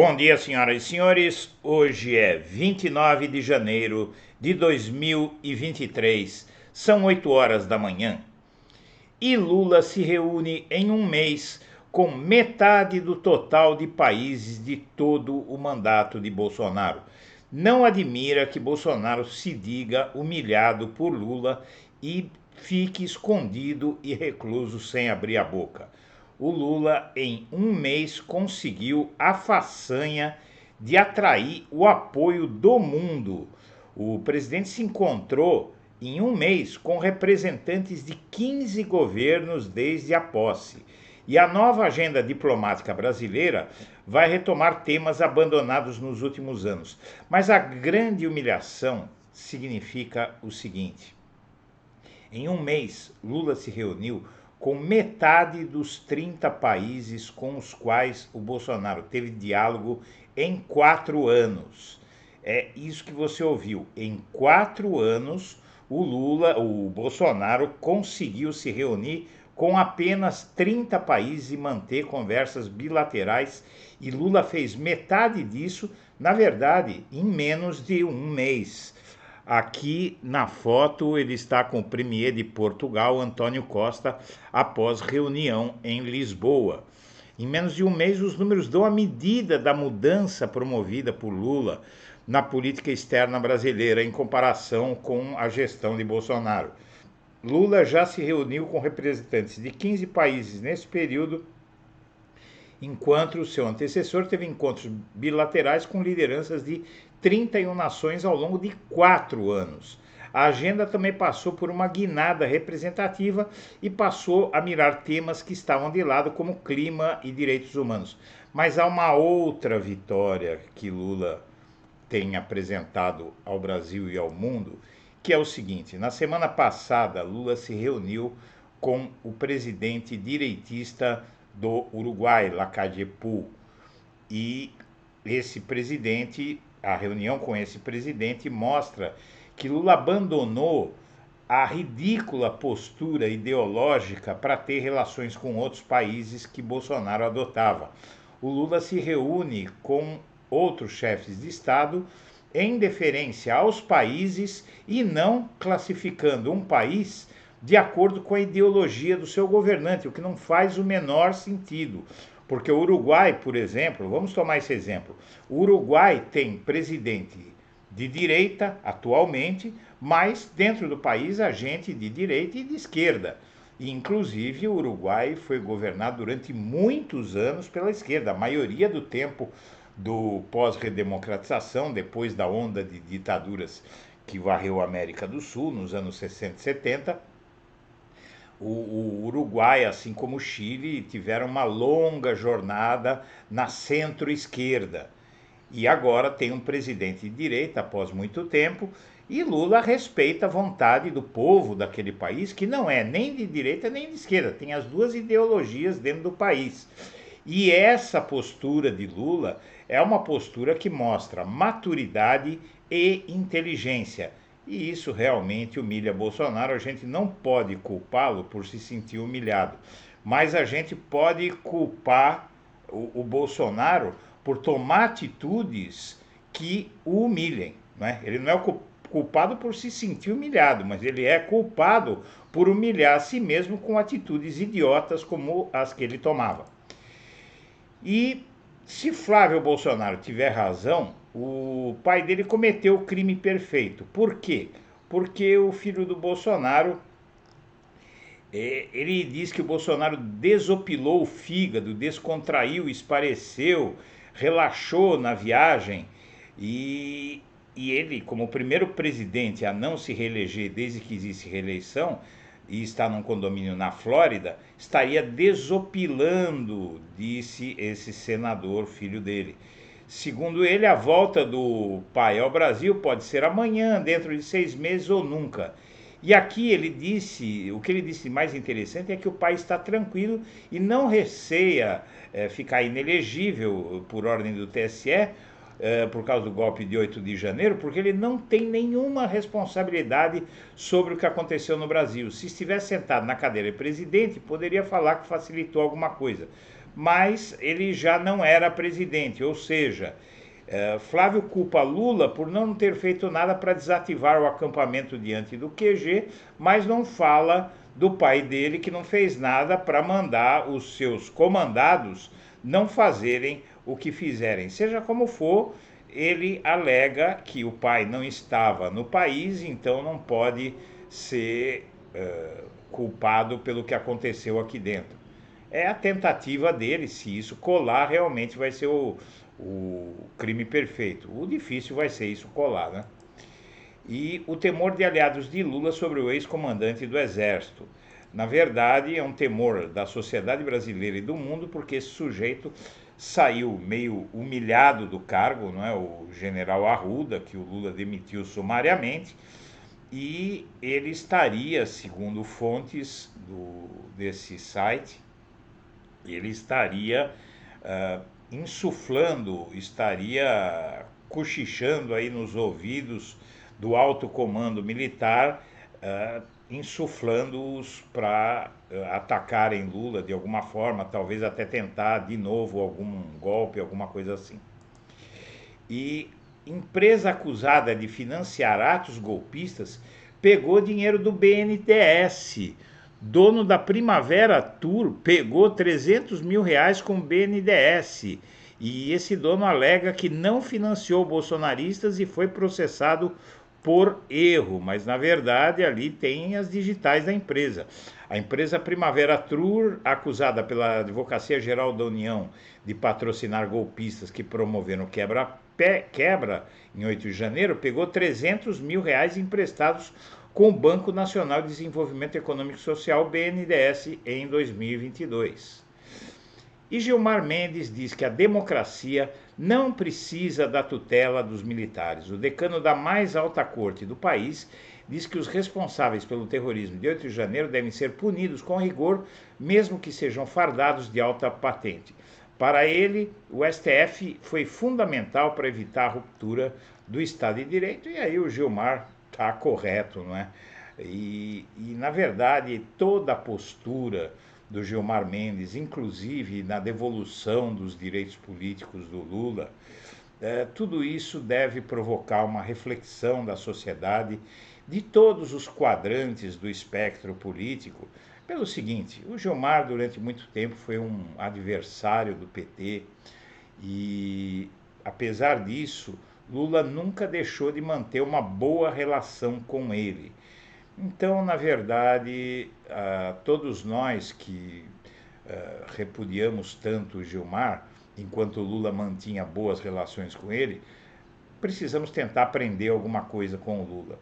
Bom dia, senhoras e senhores. Hoje é 29 de janeiro de 2023. São 8 horas da manhã. E Lula se reúne em um mês com metade do total de países de todo o mandato de Bolsonaro. Não admira que Bolsonaro se diga humilhado por Lula e fique escondido e recluso sem abrir a boca. O Lula, em um mês, conseguiu a façanha de atrair o apoio do mundo. O presidente se encontrou em um mês com representantes de 15 governos desde a posse. E a nova agenda diplomática brasileira vai retomar temas abandonados nos últimos anos. Mas a grande humilhação significa o seguinte: em um mês, Lula se reuniu com metade dos 30 países com os quais o Bolsonaro teve diálogo em 4 anos. É isso que você ouviu. Em 4 anos, o Bolsonaro conseguiu se reunir com apenas 30 países e manter conversas bilaterais, e Lula fez metade disso, na verdade, em menos de um mês. Aqui na foto ele está com o premier de Portugal, António Costa, após reunião em Lisboa. Em menos de um mês, os números dão a medida da mudança promovida por Lula na política externa brasileira em comparação com a gestão de Bolsonaro. Lula já se reuniu com representantes de 15 países nesse período, enquanto o seu antecessor teve encontros bilaterais com lideranças de 31 nações ao longo de 4 anos. A agenda também passou por uma guinada representativa e passou a mirar temas que estavam de lado, como clima e direitos humanos. Mas há uma outra vitória que Lula tem apresentado ao Brasil e ao mundo, que é o seguinte: na semana passada, Lula se reuniu com o presidente direitista do Uruguai, Lacalle Pou, e a reunião com esse presidente mostra que Lula abandonou a ridícula postura ideológica para ter relações com outros países que Bolsonaro adotava. O Lula se reúne com outros chefes de Estado em deferência aos países e não classificando um país de acordo com a ideologia do seu governante, o que não faz o menor sentido. Porque o Uruguai, por exemplo, vamos tomar esse exemplo, o Uruguai tem presidente de direita atualmente, mas dentro do país há gente de direita e de esquerda. E, inclusive, o Uruguai foi governado durante muitos anos pela esquerda, a maioria do tempo do pós-redemocratização, depois da onda de ditaduras que varreu a América do Sul nos anos 60 e 70, o Uruguai, assim como o Chile, tiveram uma longa jornada na centro-esquerda. E agora tem um presidente de direita após muito tempo, e Lula respeita a vontade do povo daquele país, que não é nem de direita nem de esquerda, tem as duas ideologias dentro do país. E essa postura de Lula é uma postura que mostra maturidade e inteligência. E isso realmente humilha Bolsonaro. A gente não pode culpá-lo por se sentir humilhado, mas a gente pode culpar o Bolsonaro por tomar atitudes que o humilhem. Né? Ele não é culpado por se sentir humilhado, mas ele é culpado por humilhar a si mesmo com atitudes idiotas como as que ele tomava. E se Flávio Bolsonaro tiver razão, o pai dele cometeu o crime perfeito. Por quê? Porque o filho do Bolsonaro, ele diz que o Bolsonaro desopilou o fígado, descontraiu, espareceu, relaxou na viagem, e ele, como o primeiro presidente a não se reeleger desde que existe reeleição, e está num condomínio na Flórida, estaria desopilando, disse esse senador, filho dele. Segundo ele, a volta do pai ao Brasil pode ser amanhã, dentro de 6 meses ou nunca. E aqui ele disse, o que ele disse mais interessante é que o pai está tranquilo e não receia ficar inelegível por ordem do TSE, por causa do golpe de 8 de janeiro, porque ele não tem nenhuma responsabilidade sobre o que aconteceu no Brasil. Se estivesse sentado na cadeira de presidente, poderia falar que facilitou alguma coisa. mas ele já não era presidente, ou seja, Flávio culpa Lula por não ter feito nada para desativar o acampamento diante do QG, mas não fala do pai dele que não fez nada para mandar os seus comandados não fazerem o que fizerem. Seja como for, ele alega que o pai não estava no país, então não pode ser culpado pelo que aconteceu aqui dentro. É a tentativa dele, se isso colar, realmente vai ser o crime perfeito. O difícil vai ser isso colar, né? E o temor de aliados de Lula sobre o ex-comandante do Exército. Na verdade, é um temor da sociedade brasileira e do mundo, porque esse sujeito saiu meio humilhado do cargo, não é? O general Arruda, que o Lula demitiu sumariamente, e ele estaria, segundo fontes desse site, ele estaria insuflando, estaria cochichando aí nos ouvidos do alto comando militar, insuflando-os para atacarem Lula de alguma forma, talvez até tentar de novo algum golpe, alguma coisa assim. E empresa acusada de financiar atos golpistas pegou dinheiro do BNDES. Dono da Primavera Tour pegou 300 mil reais com o BNDES. E esse dono alega que não financiou bolsonaristas e foi processado por erro, mas na verdade ali tem as digitais da empresa. A empresa Primavera Tour, acusada pela Advocacia Geral da União de patrocinar golpistas que promoveram quebra em 8 de janeiro, pegou 300 mil reais emprestados com o Banco Nacional de Desenvolvimento Econômico e Social, BNDES, em 2022. E Gilmar Mendes diz que a democracia não precisa da tutela dos militares. O decano da mais alta corte do país diz que os responsáveis pelo terrorismo de 8 de janeiro devem ser punidos com rigor, mesmo que sejam fardados de alta patente. Para ele, o STF foi fundamental para evitar a ruptura do Estado de Direito, e aí o Gilmar está correto, não é? E na verdade, toda a postura do Gilmar Mendes, inclusive na devolução dos direitos políticos do Lula, tudo isso deve provocar uma reflexão da sociedade, de todos os quadrantes do espectro político, pelo seguinte: o Gilmar durante muito tempo foi um adversário do PT e, apesar disso, Lula nunca deixou de manter uma boa relação com ele. Então, na verdade, todos nós que repudiamos tanto o Gilmar, enquanto Lula mantinha boas relações com ele, precisamos tentar aprender alguma coisa com o Lula.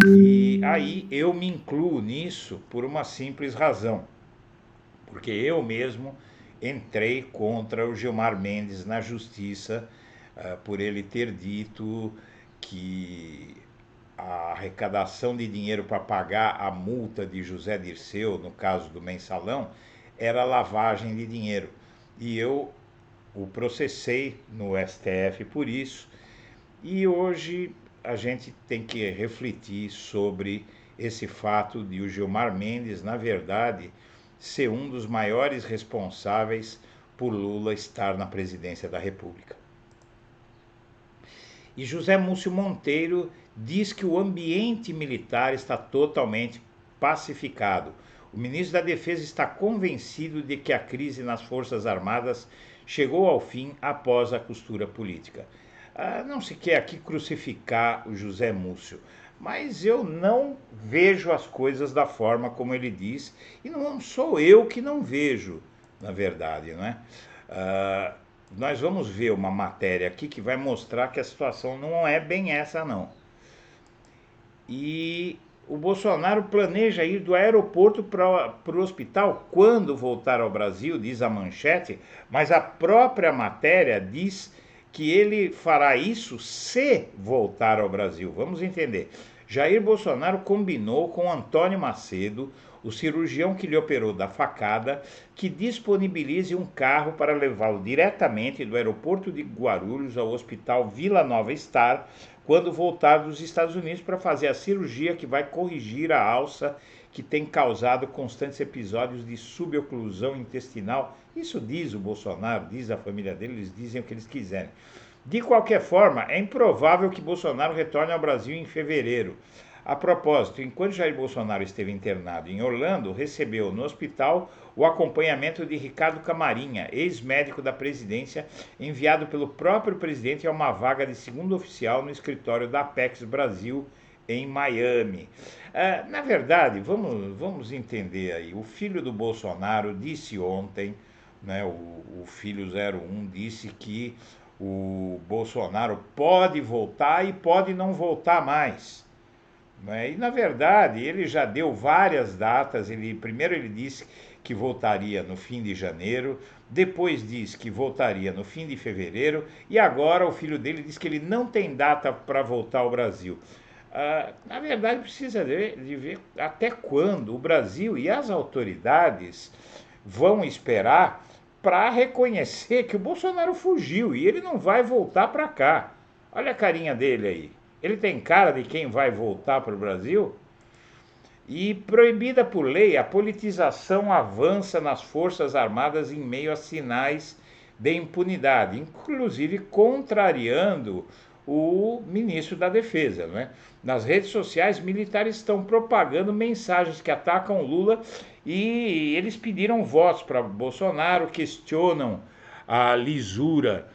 E aí eu me incluo nisso por uma simples razão, porque eu mesmo entrei contra o Gilmar Mendes na justiça por ele ter dito que a arrecadação de dinheiro para pagar a multa de José Dirceu, no caso do mensalão, era lavagem de dinheiro. E eu o processei no STF por isso, e hoje a gente tem que refletir sobre esse fato de o Gilmar Mendes, na verdade, ser um dos maiores responsáveis por Lula estar na presidência da República. E José Múcio Monteiro diz que o ambiente militar está totalmente pacificado. O ministro da Defesa está convencido de que a crise nas Forças Armadas chegou ao fim após a costura política. Não se quer aqui crucificar o José Múcio, mas eu não vejo as coisas da forma como ele diz, e não sou eu que não vejo, na verdade, não é? Nós vamos ver uma matéria aqui que vai mostrar que a situação não é bem essa, não. E o Bolsonaro planeja ir do aeroporto para o hospital quando voltar ao Brasil, diz a manchete, mas a própria matéria diz que ele fará isso se voltar ao Brasil. Vamos entender. Jair Bolsonaro combinou com Antônio Macedo, o cirurgião que lhe operou da facada, que disponibilize um carro para levá-lo diretamente do aeroporto de Guarulhos ao Hospital Vila Nova Star, quando voltar dos Estados Unidos para fazer a cirurgia que vai corrigir a alça que tem causado constantes episódios de suboclusão intestinal. Isso diz o Bolsonaro, diz a família dele, eles dizem o que eles quiserem. De qualquer forma, é improvável que Bolsonaro retorne ao Brasil em fevereiro. A propósito, enquanto Jair Bolsonaro esteve internado em Orlando, recebeu no hospital o acompanhamento de Ricardo Camarinha, ex-médico da presidência, enviado pelo próprio presidente a uma vaga de segundo oficial no escritório da Apex Brasil, em Miami. Na verdade, vamos entender aí, o filho do Bolsonaro disse ontem, né, o filho 01 disse que o Bolsonaro pode voltar e pode não voltar mais. Né? E na verdade ele já deu várias datas. Primeiro ele disse que voltaria no fim de janeiro, depois disse que voltaria no fim de fevereiro e agora o filho dele diz que ele não tem data para voltar ao Brasil. Na verdade precisa de ver até quando o Brasil e as autoridades vão esperar para reconhecer que o Bolsonaro fugiu e ele não vai voltar para cá. Olha a carinha dele aí. Ele tem cara de quem vai voltar para o Brasil? E proibida por lei, a politização avança nas Forças Armadas em meio a sinais de impunidade, inclusive contrariando o ministro da Defesa. Né? Nas redes sociais, militares estão propagando mensagens que atacam Lula e eles pediram votos para Bolsonaro, questionam a lisura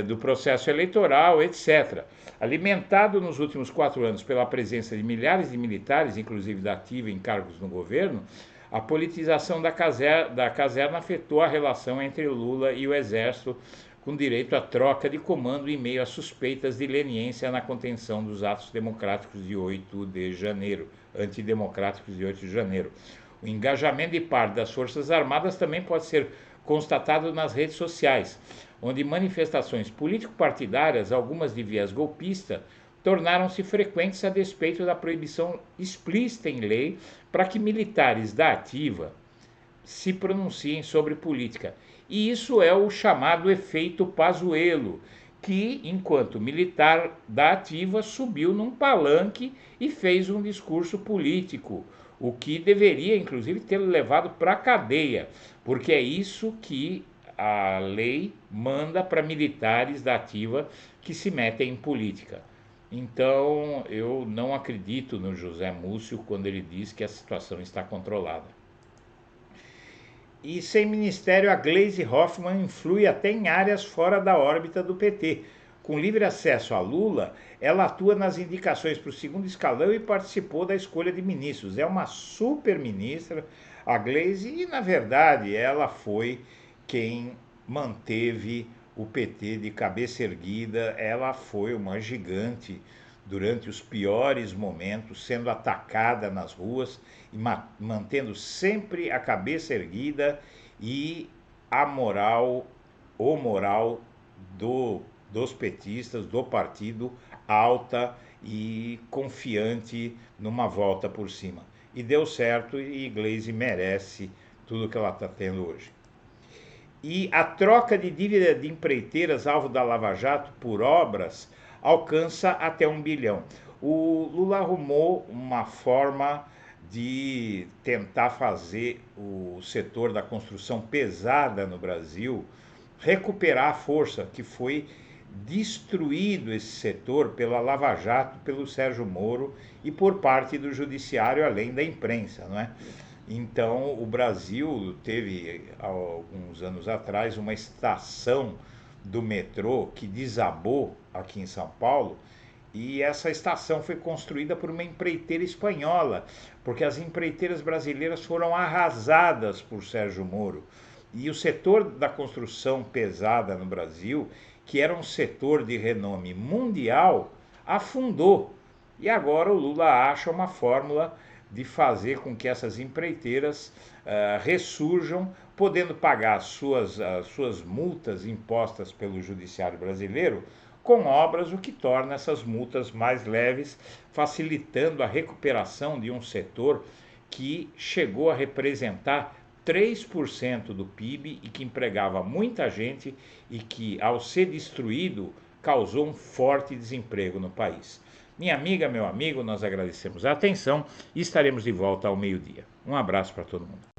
do processo eleitoral, etc. Alimentado nos últimos 4 anos pela presença de milhares de militares, inclusive da ativa em cargos no governo, a politização da caserna afetou a relação entre Lula e o Exército, com direito à troca de comando em meio a suspeitas de leniência na contenção dos atos democráticos de 8 de janeiro, antidemocráticos de 8 de janeiro. O engajamento de parte das Forças Armadas também pode ser constatado nas redes sociais, onde manifestações político-partidárias, algumas de viés golpista, tornaram-se frequentes a despeito da proibição explícita em lei para que militares da ativa se pronunciem sobre política. E isso é o chamado efeito Pazuello, que, enquanto militar da ativa, subiu num palanque e fez um discurso político, o que deveria, inclusive, tê-lo levado para a cadeia, porque é isso que a lei manda para militares da ativa que se metem em política. Então, eu não acredito no José Múcio quando ele diz que a situação está controlada. E sem ministério, a Gleisi Hoffmann influi até em áreas fora da órbita do PT. Com livre acesso a Lula, ela atua nas indicações para o segundo escalão e participou da escolha de ministros. É uma super ministra, a Gleisi, e na verdade ela foi quem manteve o PT de cabeça erguida. Ela foi uma gigante durante os piores momentos, sendo atacada nas ruas e mantendo sempre a cabeça erguida e a moral, dos petistas, do partido, alta e confiante numa volta por cima. E deu certo e Gleisi merece tudo que ela está tendo hoje. E a troca de dívida de empreiteiras alvo da Lava Jato por obras alcança até 1 bilhão. O Lula arrumou uma forma de tentar fazer o setor da construção pesada no Brasil recuperar a força que foi destruído esse setor pela Lava Jato, pelo Sérgio Moro e por parte do judiciário, além da imprensa, não é? Então, o Brasil teve, há alguns anos atrás, uma estação do metrô que desabou aqui em São Paulo, e essa estação foi construída por uma empreiteira espanhola, porque as empreiteiras brasileiras foram arrasadas por Sérgio Moro. E o setor da construção pesada no Brasil, que era um setor de renome mundial, afundou. E agora o Lula acha uma fórmula de fazer com que essas empreiteiras ressurjam, podendo pagar as suas multas impostas pelo judiciário brasileiro com obras, o que torna essas multas mais leves, facilitando a recuperação de um setor que chegou a representar 3% do PIB e que empregava muita gente e que, ao ser destruído, causou um forte desemprego no país. Minha amiga, meu amigo, nós agradecemos a atenção e estaremos de volta ao meio-dia. Um abraço para todo mundo.